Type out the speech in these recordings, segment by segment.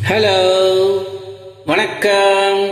Hello, வணக்கம்.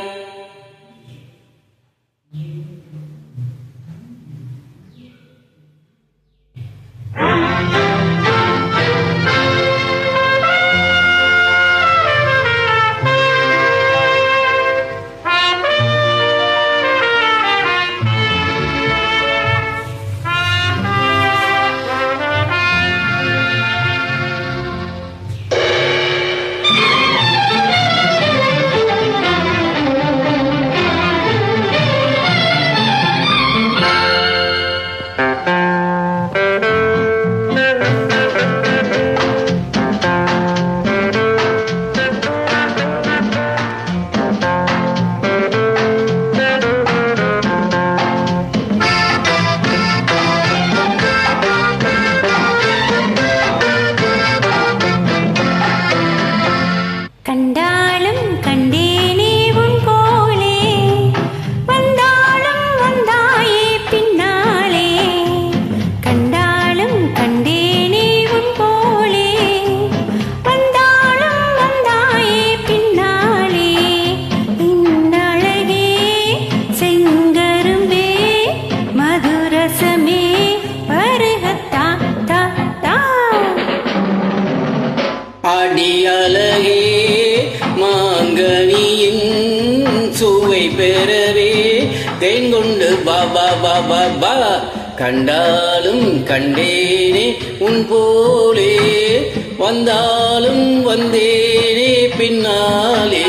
அடியழகே மாங்கனியின் சுவை பெறவே தேன் கொண்டு பாபா பாபா பா கண்டாலும் கண்டேனே உன் போலே வந்தாலும் வந்தேனே பின்னாலே.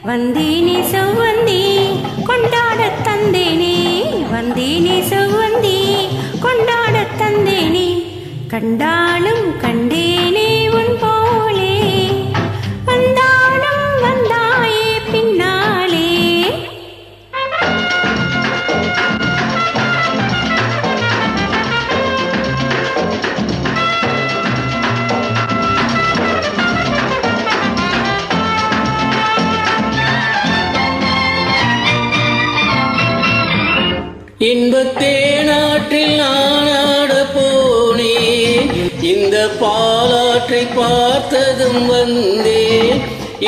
வந்தேனே செவ்வந்தி கொண்டாட தந்தேனே, வந்தேனே செவ்வந்தி கொண்டாட தந்தேனே, கண்டாலும் கண்டேனே உன் போலே வந்தாலும் வந்தாயே பின்னாலே. இன்பத்தேனாற்றில் நானாட போனேன், இந்த பாலாற்றை பார்த்ததும் வந்தேன்.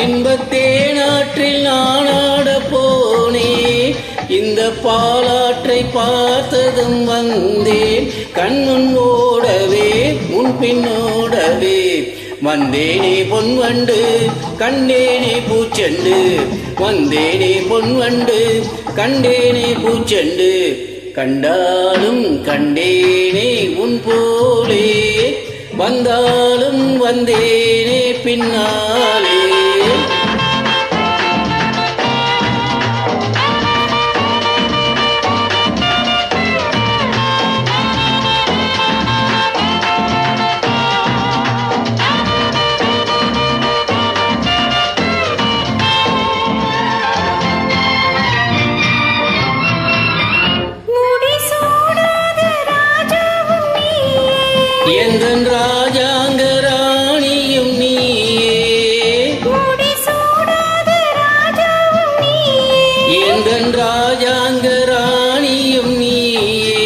இன்பத்தேனாற்றில் நானாட போனேன், இந்த பாலாற்றை பார்த்ததும் வந்தேன். கண்முன் ஓடவே முன் பின்னோடவே வந்தேனே பொன்வண்டு கண்டேனே பூச்செண்டு, வந்தேனே பொன்வண்டு கண்டேனே பூச்செண்டு, கண்டாலும் கண்டேனே உன் போலே வந்தாலும் வந்தேனே பின்னாலே. எந்தன் ராஜாங்க ராணியும் நீயே, எந்தன் ராஜாங்க ராணியும் நீயே,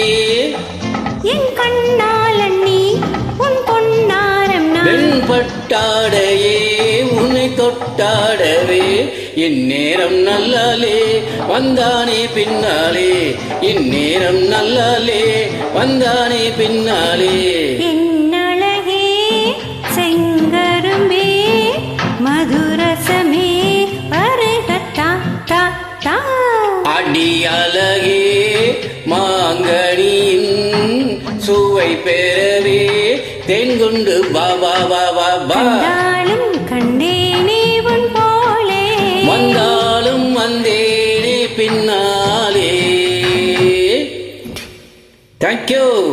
என் கண்ணாலன் நீ உன் பொன்னாரம் நான் வெண்பட்டாடையே உன்னை தொட்டாடவே இந்நேரம் நல்லாலே வந்தானே பின்னாலே, இந்நேரம் நல்லாலே வந்தானே பின்னாலே. என்னழகே செங்கரும்பே மதுரசமே வருகத்தா தா தா. அடியழகே மாங்கனியின் சுவை பெறவே தேன் கொண்டு பாபா பாபா பா கண்டாலும் கண்டேனே உன் போலே வந்தா பின்னாலே. தேங்க்யூ.